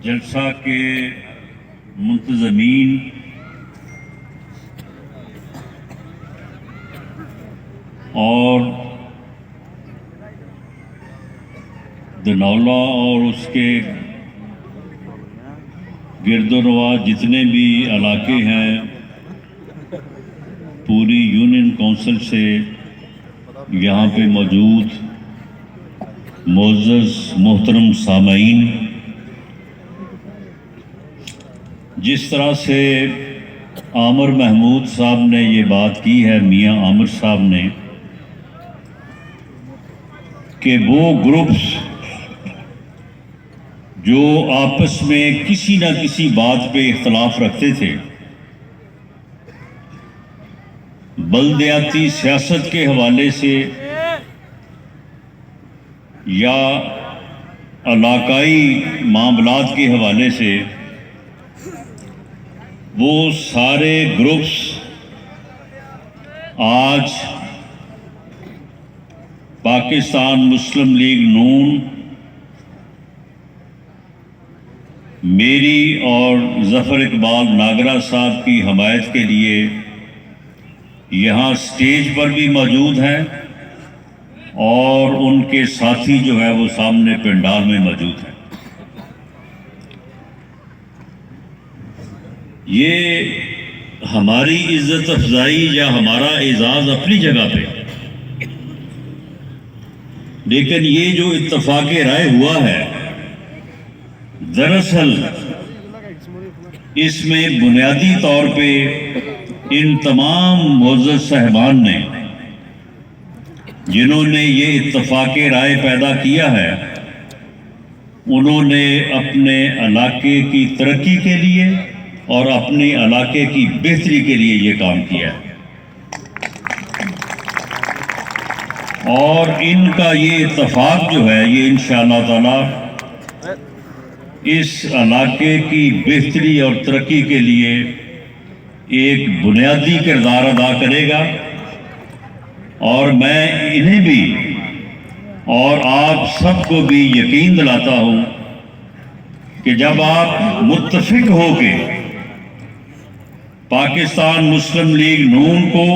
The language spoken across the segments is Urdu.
جلسہ کے منتظمین، اور دنولہ اور اس کے گرد و نواح جتنے بھی علاقے ہیں، پوری یونین کونسل سے یہاں پہ موجود معزز محترم سامعین، جس طرح سے عامر محمود صاحب نے یہ بات کی ہے، میاں عامر صاحب نے، کہ وہ گروپس جو آپس میں کسی نہ کسی بات پہ اختلاف رکھتے تھے، بلدیاتی سیاست کے حوالے سے یا علاقائی معاملات کے حوالے سے، وہ سارے گروپس آج پاکستان مسلم لیگ نون میری اور ظفر اقبال ناگرہ صاحب کی حمایت کے لیے یہاں سٹیج پر بھی موجود ہیں، اور ان کے ساتھی جو ہے وہ سامنے پنڈال میں موجود ہیں۔ یہ ہماری عزت افزائی یا ہمارا اعزاز اپنی جگہ پہ، لیکن یہ جو اتفاق رائے ہوا ہے، دراصل اس میں بنیادی طور پہ ان تمام معزز صاحبان نے جنہوں نے یہ اتفاق رائے پیدا کیا ہے، انہوں نے اپنے علاقے کی ترقی کے لیے اور اپنے علاقے کی بہتری کے لیے یہ کام کیا ہے، اور ان کا یہ اتفاق جو ہے یہ انشاءاللہ تعالی اس علاقے کی بہتری اور ترقی کے لیے ایک بنیادی کردار ادا کرے گا۔ اور میں انہیں بھی اور آپ سب کو بھی یقین دلاتا ہوں کہ جب آپ متفق ہو کے پاکستان مسلم لیگ نون کو،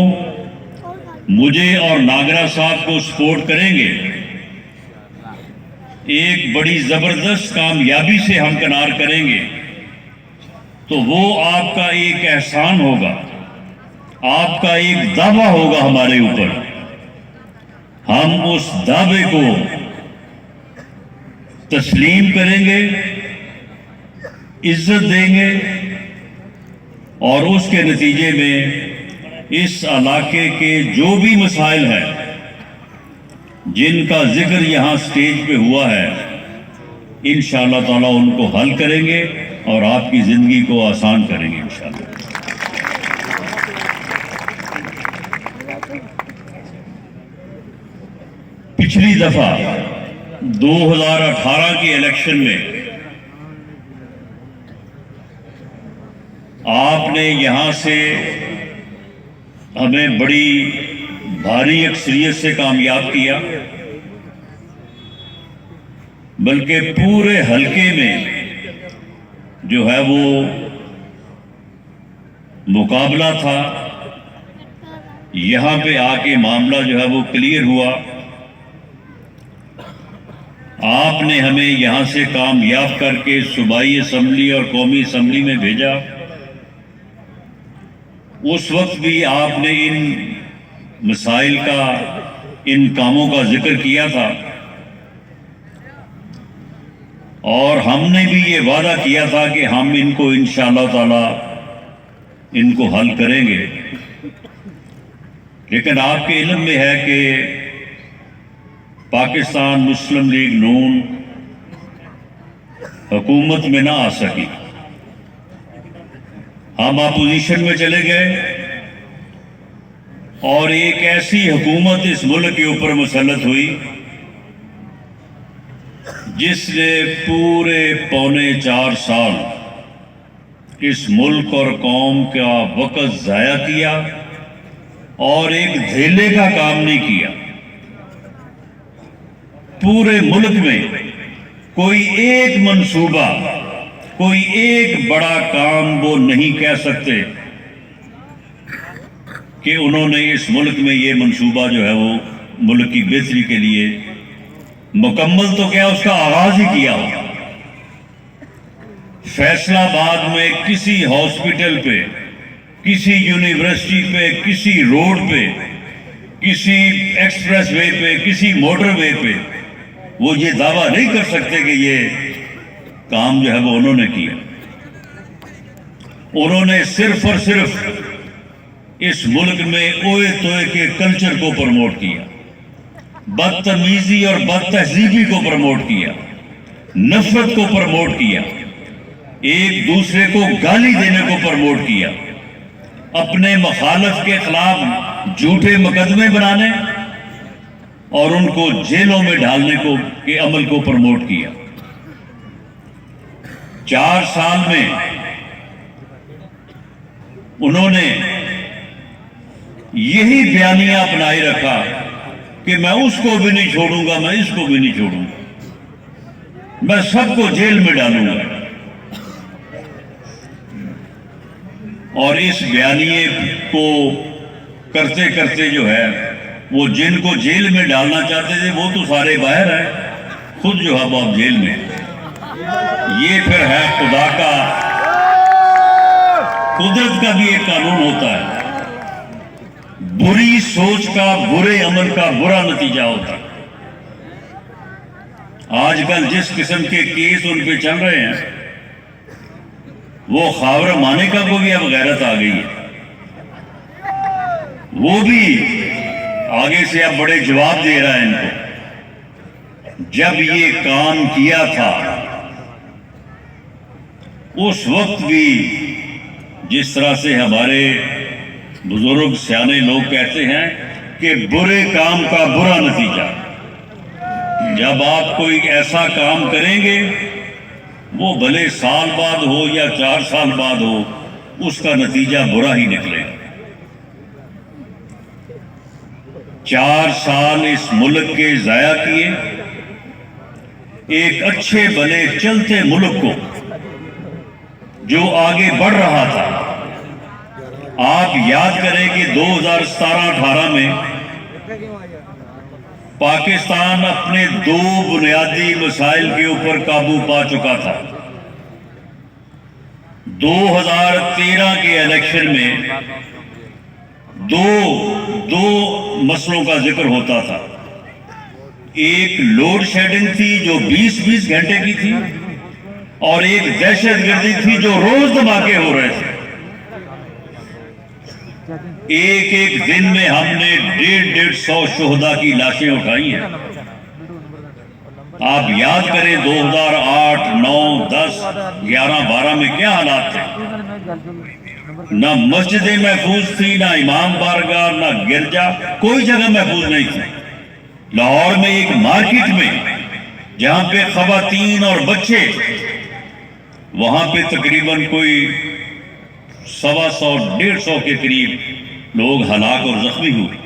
مجھے اور ناگرہ صاحب کو سپورٹ کریں گے، ایک بڑی زبردست کامیابی سے ہمکنار کریں گے، تو وہ آپ کا ایک احسان ہوگا، آپ کا ایک دعویٰ ہوگا ہمارے اوپر۔ ہم اس دعوے کو تسلیم کریں گے، عزت دیں گے، اور اس کے نتیجے میں اس علاقے کے جو بھی مسائل ہیں جن کا ذکر یہاں سٹیج پہ ہوا ہے، انشاءاللہ تعالیٰ ان کو حل کریں گے اور آپ کی زندگی کو آسان کریں گے انشاءاللہ۔ پچھلی دفعہ 2018 کے الیکشن میں آپ نے یہاں سے ہمیں بڑی بھاری اکثریت سے کامیاب کیا، بلکہ پورے حلقے میں جو ہے وہ مقابلہ تھا، یہاں پہ آ کے معاملہ جو ہے وہ کلیئر ہوا، آپ نے ہمیں یہاں سے کامیاب کر کے صوبائی اسمبلی اور قومی اسمبلی میں بھیجا۔ اس وقت بھی آپ نے ان مسائل کا، ان کاموں کا ذکر کیا تھا، اور ہم نے بھی یہ وعدہ کیا تھا کہ ہم ان کو انشاءاللہ تعالی ان کو حل کریں گے۔ لیکن آپ کے علم میں ہے کہ پاکستان مسلم لیگ نون حکومت میں نہ آ سکی، ہم اپوزیشن میں چلے گئے، اور ایک ایسی حکومت اس ملک کے اوپر مسلط ہوئی جس نے پورے پونے 4 سال اس ملک اور قوم کا وقت ضائع کیا، اور ایک دھیلے کا کام نہیں کیا۔ پورے ملک میں کوئی ایک منصوبہ کوئی ایک بڑا کام وہ نہیں کہہ سکتے کہ انہوں نے اس ملک میں یہ منصوبہ جو ہے وہ ملک کی بہتری کے لیے مکمل تو کیا اس کا آغاز ہی کیا ہو۔ فیصل آباد میں کسی ہاسپٹل پہ، کسی یونیورسٹی پہ، کسی روڈ پہ، کسی ایکسپریس وے پہ، کسی موٹر وے پہ وہ یہ دعویٰ نہیں کر سکتے کہ یہ کام جو ہے وہ انہوں نے کیا۔ انہوں نے صرف اور صرف اس ملک میں اوئے توئے کے کلچر کو پروموٹ کیا، بدتمیزی اور بد تہذیبی کو پروموٹ کیا، نفرت کو پروموٹ کیا، ایک دوسرے کو گالی دینے کو پروموٹ کیا، اپنے مخالف کے خلاف جھوٹے مقدمے بنانے اور ان کو جیلوں میں ڈالنے کو کے عمل کو پروموٹ کیا۔ 4 سال میں انہوں نے یہی بیانیہ اپنائے رکھا کہ میں اس کو بھی نہیں چھوڑوں گا، میں اس کو بھی نہیں چھوڑوں گا، میں سب کو جیل میں ڈالوں گا۔ اور اس بیانیے کو کرتے کرتے جو ہے وہ جن کو جیل میں ڈالنا چاہتے تھے وہ تو سارے باہر ہیں، خود جو ہے وہ اب جیل میں۔ یہ پھر ہے خدا کا، قدرت کا بھی ایک قانون ہوتا ہے، بری سوچ کا، برے عمل کا برا نتیجہ ہوتا ہے۔ آج کل جس قسم کے کیس ان پہ چل رہے ہیں وہ خاور مانیکا کو بھی اب غیرت آ گئی ہے، وہ بھی آگے سے اب بڑے جواب دے رہا ہے ان کو۔ جب یہ کام کیا تھا اس وقت بھی جس طرح سے ہمارے بزرگ سیانے لوگ کہتے ہیں کہ برے کام کا برا نتیجہ، جب آپ کوئی ایسا کام کریں گے وہ بھلے سال بعد ہو یا 4 سال بعد ہو اس کا نتیجہ برا ہی نکلے گا۔ 4 سال اس ملک کے ضائع کیے، ایک اچھے بھلے چلتے ملک کو جو آگے بڑھ رہا تھا۔ آپ یاد کریں کہ 2017-18 میں پاکستان اپنے 2 بنیادی مسائل کے اوپر قابو پا چکا تھا۔ 2013 کے الیکشن میں دو مسئلوں کا ذکر ہوتا تھا، ایک لوڈ شیڈنگ تھی جو 20 گھنٹے کی تھی، اور ایک دہشت گردی تھی جو روز دھماکے ہو رہے تھے۔ ایک دن میں ہم نے 150 شہداء کی لاشیں اٹھائی ہیں۔ آپ یاد کریں 2008، 9، 10، 11، 12 میں کیا حالات تھے، نہ مسجدیں محفوظ تھی، نہ امام بارگاہ، نہ گرجا، کوئی جگہ محفوظ نہیں تھی۔ لاہور میں ایک مارکیٹ میں جہاں پہ خواتین اور بچے، وہاں پہ تقریباً کوئی 100-150 کے قریب لوگ ہلاک اور زخمی ہوئے،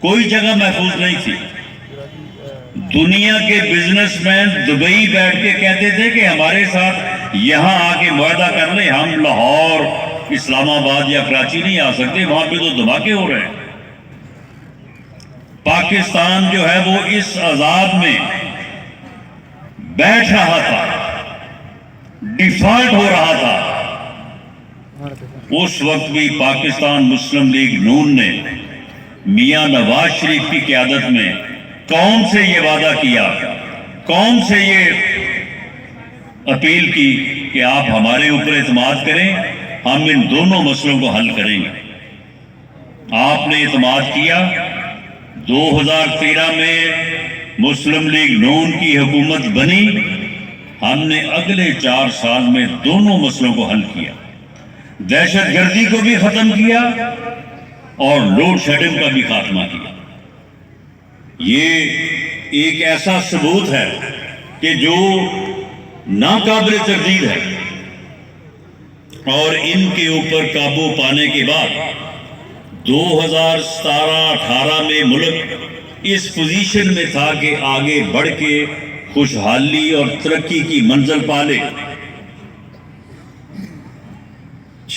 کوئی جگہ محفوظ نہیں تھی۔ دنیا کے بزنس مین دبئی بیٹھ کے کہتے تھے کہ ہمارے ساتھ یہاں آ کے معاہدہ کر لیں، ہم لاہور، اسلام آباد یا کراچی نہیں آ سکتے، وہاں پہ تو دھماکے ہو رہے ہیں۔ پاکستان جو ہے وہ اس عذاب میں بیٹھ رہا تھا، ڈیفالٹ ہو رہا تھا۔ اس وقت بھی پاکستان مسلم لیگ نون نے میاں نواز شریف کی قیادت میں قوم سے یہ وعدہ کیا، قوم سے یہ اپیل کی کہ آپ ہمارے اوپر اعتماد کریں، ہم ان دونوں مسئلوں کو حل کریں گے۔ آپ نے اعتماد کیا۔ 2013 میں مسلم لیگ نون کی حکومت بنی، ہم نے اگلے 4 سال میں دونوں مسئلوں کو حل کیا، دہشت گردی کو بھی ختم کیا اور لوڈ شیڈنگ کا بھی خاتمہ کیا۔ یہ ایک ایسا ثبوت ہے کہ جو ناقابل تردید ہے، اور ان کے اوپر قابو پانے کے بعد 2017-18 میں ملک اس پوزیشن میں تھا کہ آگے بڑھ کے خوشحالی اور ترقی کی منزل پالے،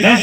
10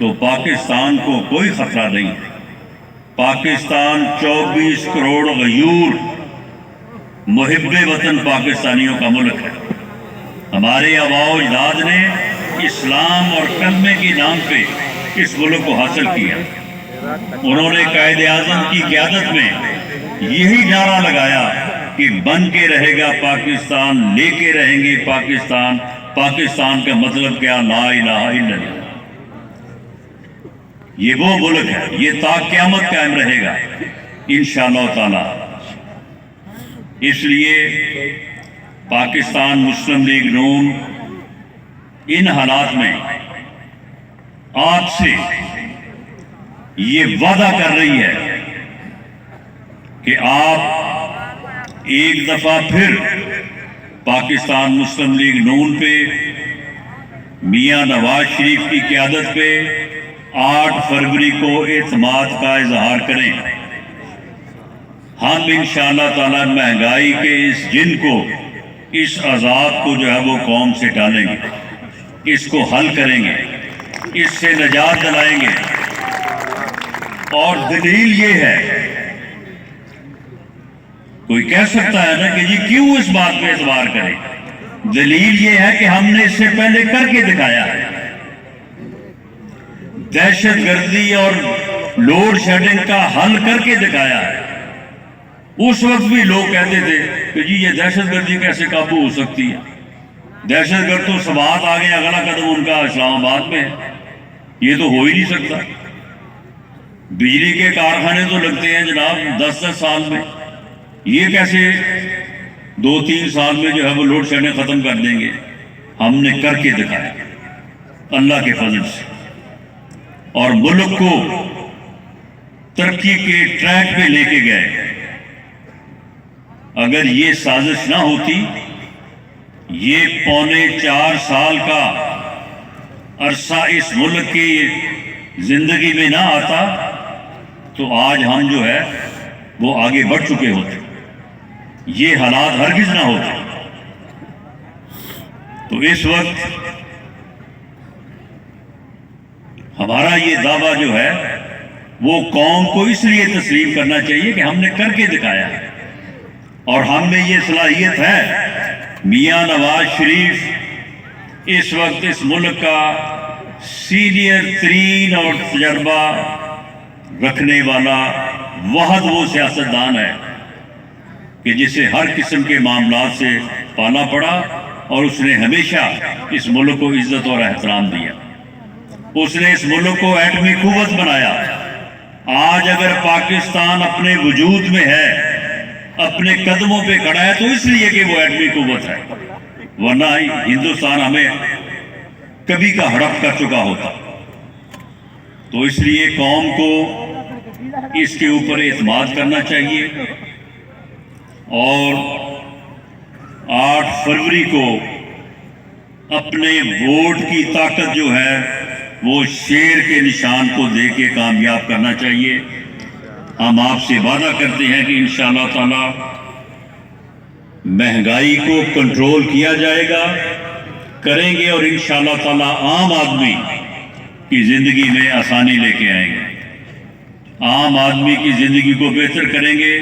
تو پاکستان کو کوئی خطرہ نہیں۔ پاکستان 24 کروڑ غیور محب وطن پاکستانیوں کا ملک ہے۔ ہمارے آباء و اجداد نے اسلام اور کلمے کے نام پہ اس ملک کو حاصل کیا۔ انہوں نے قائد اعظم کی قیادت میں یہی نعرہ لگایا کہ بن کے رہے گا پاکستان، لے کے رہیں گے پاکستان۔ پاکستان کا مطلب کیا؟ لا الہ الا اللہ۔ یہ وہ ملک ہے، یہ تا قیامت قائم رہے گا انشاءاللہ تعالی۔ اس لیے پاکستان مسلم لیگ نون ان حالات میں آپ سے یہ وعدہ کر رہی ہے کہ آپ ایک دفعہ پھر پاکستان مسلم لیگ نون پہ میاں نواز شریف کی قیادت پہ 8 فروری کو اعتماد کا اظہار کریں۔ ہم انشاءاللہ تعالی مہنگائی کے اس جن کو، اس عذاب کو جو ہے وہ قوم سے ڈالیں گے، اس کو حل کریں گے، اس سے نجات دلائیں گے۔ اور دلیل یہ ہے، کوئی کہہ سکتا ہے نا کہ جی کیوں اس بات پہ اعتبار کریں؟ دلیل یہ ہے کہ ہم نے اس سے پہلے کر کے دکھایا ہے۔ دہشت گردی اور لوڈ شیڈنگ کا حل کر کے دکھایا ہے۔ اس وقت بھی لوگ کہتے تھے کہ جی یہ دہشت گردی کیسے قابو ہو سکتی ہے؟ دہشت گرد تو سوات آگے، اگلا قدم ان کا اسلام آباد میں ہے، یہ تو ہو ہی نہیں سکتا۔ بجلی کے کارخانے تو لگتے ہیں جناب 10 سال میں، یہ کیسے 2-3 سال میں جو ہے وہ لوڈ شیڈنگ ختم کر دیں گے؟ ہم نے کر کے دکھایا اللہ کے فضل سے، اور ملک کو ترقی کے ٹریک پہ لے کے گئے۔ اگر یہ سازش نہ ہوتی، یہ 3.25 سال کا عرصہ اس ملک کی زندگی میں نہ آتا، تو آج ہم جو ہے وہ آگے بڑھ چکے ہوتے، یہ حالات ہرگز نہ ہوتے۔ تو اس وقت ہمارا یہ دعویٰ جو ہے وہ قوم کو اس لیے تسلیم کرنا چاہیے کہ ہم نے کر کے دکھایا ہے، اور ہم میں یہ صلاحیت ہے۔ میاں نواز شریف اس وقت اس ملک کا سینئر ترین اور تجربہ رکھنے والا واحد وہ سیاستدان ہے کہ جسے ہر قسم کے معاملات سے پالا پڑا، اور اس نے ہمیشہ اس ملک کو عزت اور احترام دیا۔ اس نے اس ملک کو ایٹمی قوت بنایا۔ آج اگر پاکستان اپنے وجود میں ہے، اپنے قدموں پہ کھڑا ہے، تو اس لیے کہ وہ ایٹمی قوت ہے، ورنہ ہندوستان ہمیں کبھی کا ہڑپ کر چکا ہوتا۔ تو اس لیے قوم کو اس کے اوپر اعتماد کرنا چاہیے، اور 8 فروری کو اپنے ووٹ کی طاقت جو ہے وہ شیر کے نشان کو دے کے کامیاب کرنا چاہیے۔ ہم آپ سے وعدہ کرتے ہیں کہ انشاءاللہ تعالی مہنگائی کو کنٹرول کیا جائے گا، کریں گے، اور انشاءاللہ تعالی عام آدمی کی زندگی میں آسانی لے کے آئیں گے، عام آدمی کی زندگی کو بہتر کریں گے،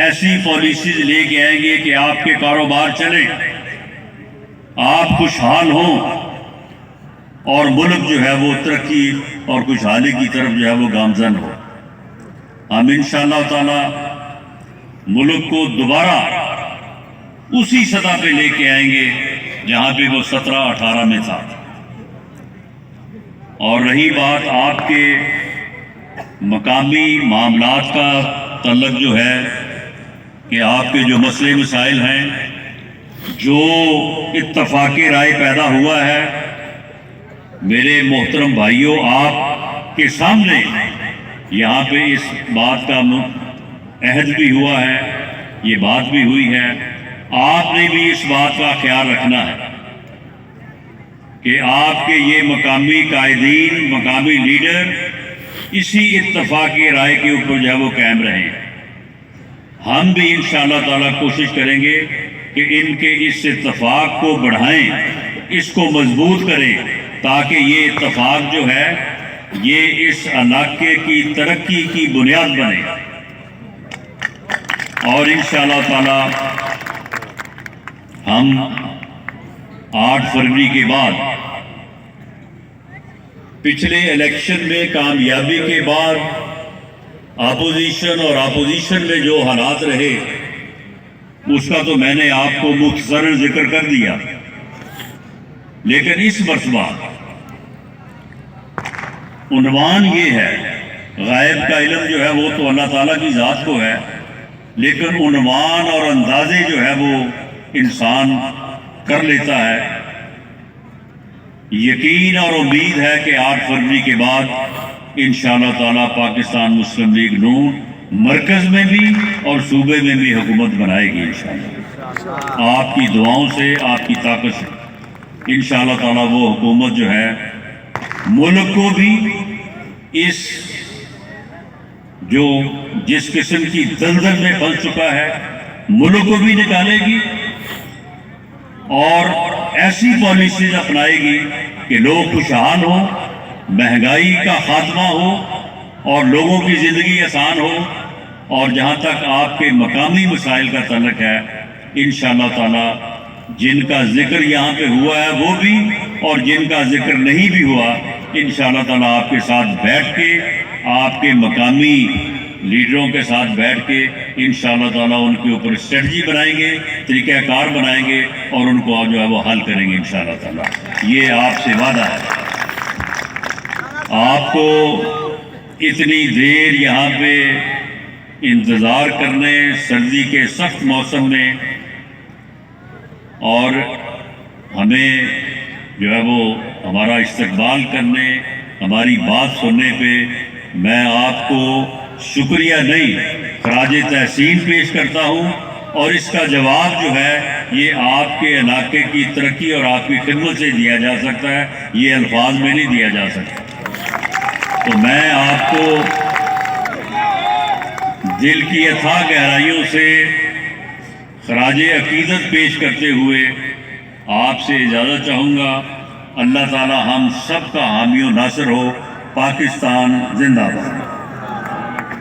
ایسی پالیسیز لے کے آئیں گے کہ آپ کے کاروبار چلیں، آپ خوشحال ہوں، اور ملک جو ہے وہ ترقی اور خوشحالی کی طرف جو ہے وہ گامزن ہو۔ ہم انشاءاللہ تعالی ملک کو دوبارہ اسی سطح پہ لے کے آئیں گے جہاں پہ وہ 17-18 میں تھا۔ اور رہی بات آپ کے مقامی معاملات کا تعلق جو ہے کہ آپ کے جو مسئلے مسائل ہیں، جو اتفاق رائے پیدا ہوا ہے، میرے محترم بھائیوں، آپ کے سامنے یہاں پہ اس بات کا عہد بھی ہوا ہے، یہ بات بھی ہوئی ہے، آپ نے بھی اس بات کا خیال رکھنا ہے کہ آپ کے یہ مقامی قائدین، مقامی لیڈر اسی اتفاق رائے کے اوپر جو ہے وہ قائم رہیں۔ ہم بھی انشاءاللہ تعالی کوشش کریں گے کہ ان کے اس اتفاق کو بڑھائیں، اس کو مضبوط کریں، تاکہ یہ اتفاق جو ہے یہ اس علاقے کی ترقی کی بنیاد بنے، اور انشاءاللہ تعالی ہم 8 فروری کے بعد پچھلے الیکشن میں کامیابی کے بعد اپوزیشن میں جو حالات رہے اس کا تو میں نے آپ کو مختصراً ذکر کر دیا، لیکن اس مرتبہ عنوان یہ ہے، غائب کا علم جو ہے وہ تو اللہ تعالیٰ کی ذات کو ہے، لیکن عنوان اور اندازے جو ہے وہ انسان کر لیتا ہے۔ یقین اور امید ہے کہ 8 فروری کے بعد انشاءاللہ تعالیٰ پاکستان مسلم لیگ نون مرکز میں بھی اور صوبے میں بھی حکومت بنائے گی انشاءاللہ، آپ کی دعاؤں سے، آپ کی طاقت سے انشاءاللہ تعالیٰ وہ حکومت جو ہے ملک کو بھی جس قسم کی دلدل میں پھنس چکا ہے ملک کو بھی نکالے گی، اور ایسی پالیسیز اپنائے گی کہ لوگ خوشحال ہوں، مہنگائی کا خاتمہ ہو اور لوگوں کی زندگی آسان ہو، اور جہاں تک آپ کے مقامی مسائل کا تعلق ہے انشاءاللہ تعالی جن کا ذکر یہاں پہ ہوا ہے وہ بھی، اور جن کا ذکر نہیں بھی ہوا انشاءاللہ تعالی آپ کے ساتھ بیٹھ کے، آپ کے مقامی لیڈروں کے ساتھ بیٹھ کے انشاءاللہ تعالی ان کے اوپر اسٹریٹجی بنائیں گے، طریقہ کار بنائیں گے، اور ان کو جو ہے وہ حل کریں گے انشاءاللہ تعالی۔ یہ آپ سے وعدہ ہے۔ آپ کو اتنی دیر یہاں پہ انتظار کرنے، سردی کے سخت موسم میں، اور ہمیں جو ہے وہ ہمارا استقبال کرنے، ہماری بات سننے پہ میں آپ کو شکریہ نہیں خراج تحسین پیش کرتا ہوں، اور اس کا جواب جو ہے یہ آپ کے علاقے کی ترقی اور آپ کی خدمت سے دیا جا سکتا ہے، یہ الفاظ میں نہیں دیا جا سکتا۔ تو میں آپ کو دل کی اتھاہ گہرائیوں سے خراج عقیدت پیش کرتے ہوئے آپ سے اجازت چاہوں گا۔ اللہ تعالی ہم سب کا حامی و ناصر ہو۔ پاکستان زندہ باد۔